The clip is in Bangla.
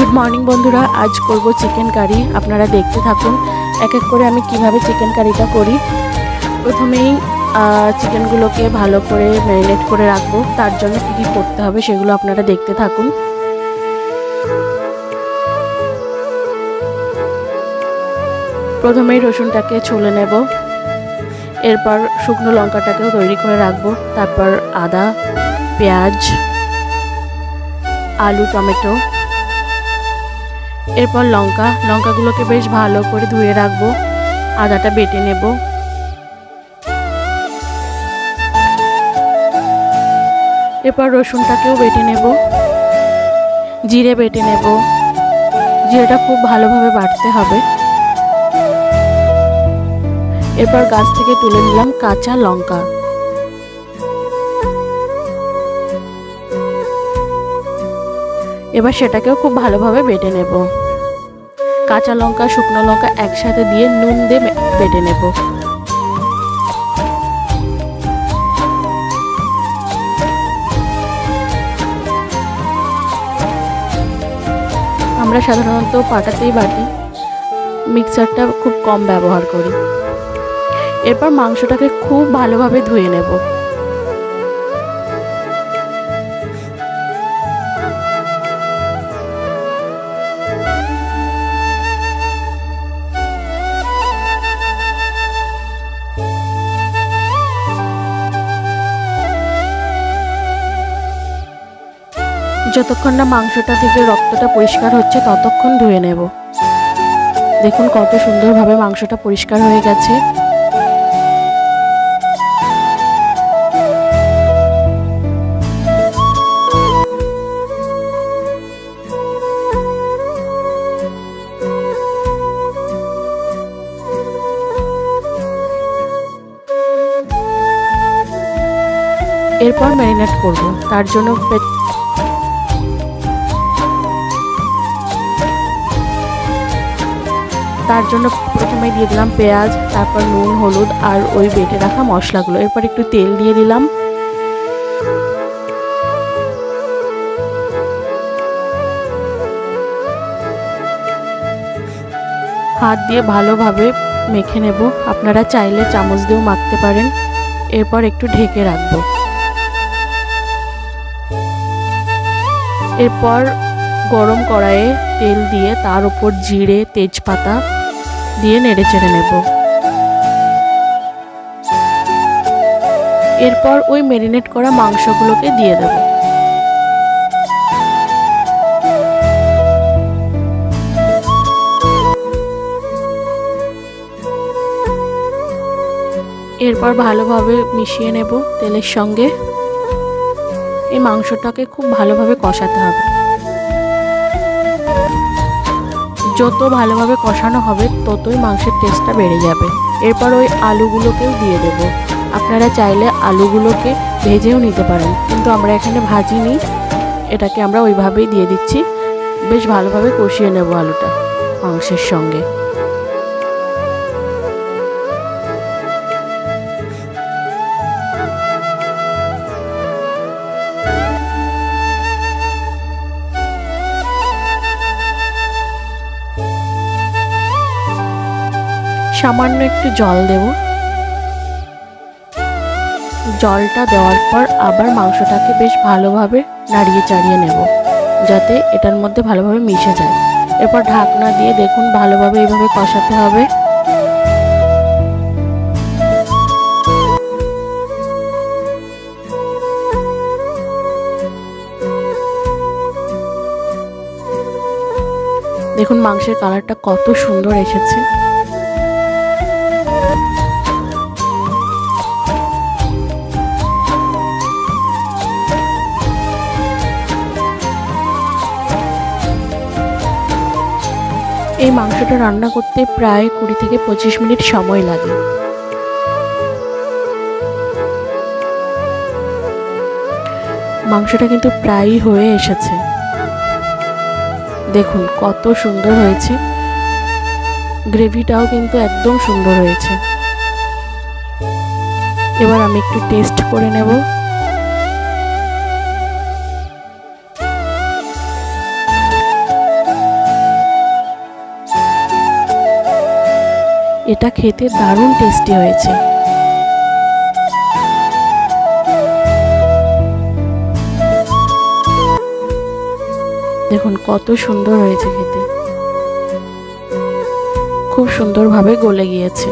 গুড মর্নিং বন্ধুরা, আজ করব চিকেন কারি। আপনারা দেখতে থাকুন এক এক করে আমি কিভাবে চিকেন কারিটা করি। প্রথমেই চিকেনগুলোকে ভালো করে ম্যারিনেট করে রাখবো। তার জন্য কী কী করতে হবে সেগুলো আপনারা দেখতে থাকুন। প্রথমেই রসুনটাকে ছুলে নেব, এরপর শুকনো লঙ্কাটাকেও তৈরি করে রাখবো। তারপর আদা, পেঁয়াজ, আলু, টমেটো, এরপর লঙ্কাগুলোকে বেশ ভালো করে ধুয়ে রাখবো। আদাটা বেটে নেব, এরপর রসুনটাকেও বেটে নেব, জিরে বেটে নেব। জিরেটা খুব ভালোভাবে বাটতে হবে। এরপর গাছ থেকে তুলে নিলাম কাঁচা লঙ্কা, এবার সেটাকেও খুব ভালোভাবে বেটে নেব। কাঁচা লঙ্কা, শুকনো লঙ্কা একসাথে দিয়ে নুন দিয়ে বেটে নেব। আমরা সাধারণত পাটাতেই বাটি, মিক্সারটা খুব কম ব্যবহার করি। এরপর মাংসটাকে খুব ভালোভাবে ধুয়ে নেব। যতক্ষণ না মাংসটা থেকে রক্তটা পরিষ্কার হচ্ছে ততক্ষণ ধুয়ে নেব। দেখুন কত সুন্দরভাবে মাংসটা পরিষ্কার হয়ে গেছে। এরপর ম্যারিনেট করব। তার জন্য প্রথমে দিয়ে দিলাম পেঁয়াজ, তারপর নুন, হলুদ আর ওই বেটে রাখা মশলাগুলো। এরপর একটু তেল দিয়ে দিলাম। হাত দিয়ে ভালোভাবে মেখে নেব। আপনারা চাইলে চামচ দিয়েও মাখতে পারেন। এরপর একটু ঢেকে রাখবো। এরপর গরম কড়াইয়ে তেল দিয়ে তার উপর জিরে, তেজপাতা দিয়ে নেড়ে চেড়ে নেব। এরপর ওই ম্যারিনেট করা মাংসগুলোকে দিয়ে দেব। এরপর ভালোভাবে মিশিয়ে নেব তেলের সঙ্গে। এই মাংসটাকে খুব ভালোভাবে কষাতে হবে। যত ভালোভাবে কষানো হবে ততই মাংসের টেস্টটা বেড়ে যাবে। এরপর ওই আলুগুলোকেও দিয়ে দেব। আপনারা চাইলে আলুগুলোকে ভেজেও নিতে পারেন, কিন্তু আমরা এখানে ভাজিনি, এটাকে আমরা ওইভাবেই দিয়ে দিচ্ছি। বেশ ভালোভাবে কষিয়ে নেব আলুটা মাংসের সঙ্গে। সামান্য একটু জল দেব। জলটা দেওয়ার পর আবার মাংসটাকে বেশ ভালোভাবে নাড়িয়ে চাড়িয়ে নেব, যাতে এটার মধ্যে ভালোভাবে মিশে যায়। এরপর ঢাকনা দিয়ে দেখুন ভালোভাবে এইভাবে কষাতে হবে। দেখুন মাংসের কালারটা কত সুন্দর এসেছে। এই মাংসটা রান্না করতে প্রায় 20 থেকে 25 মিনিট সময় লাগে। মাংসটা কিন্তু প্রায়ই হয়ে এসেছে। দেখুন কত সুন্দর হয়েছে। গ্রেভিটাও কিন্তু একদম সুন্দর হয়েছে। এবার আমি একটু টেস্ট করে নেব। এটা খেতে দারুণ টেস্টি হয়েছে। দেখুন কত সুন্দর হয়েছে খেতে, খুব সুন্দরভাবে গলে গিয়েছে।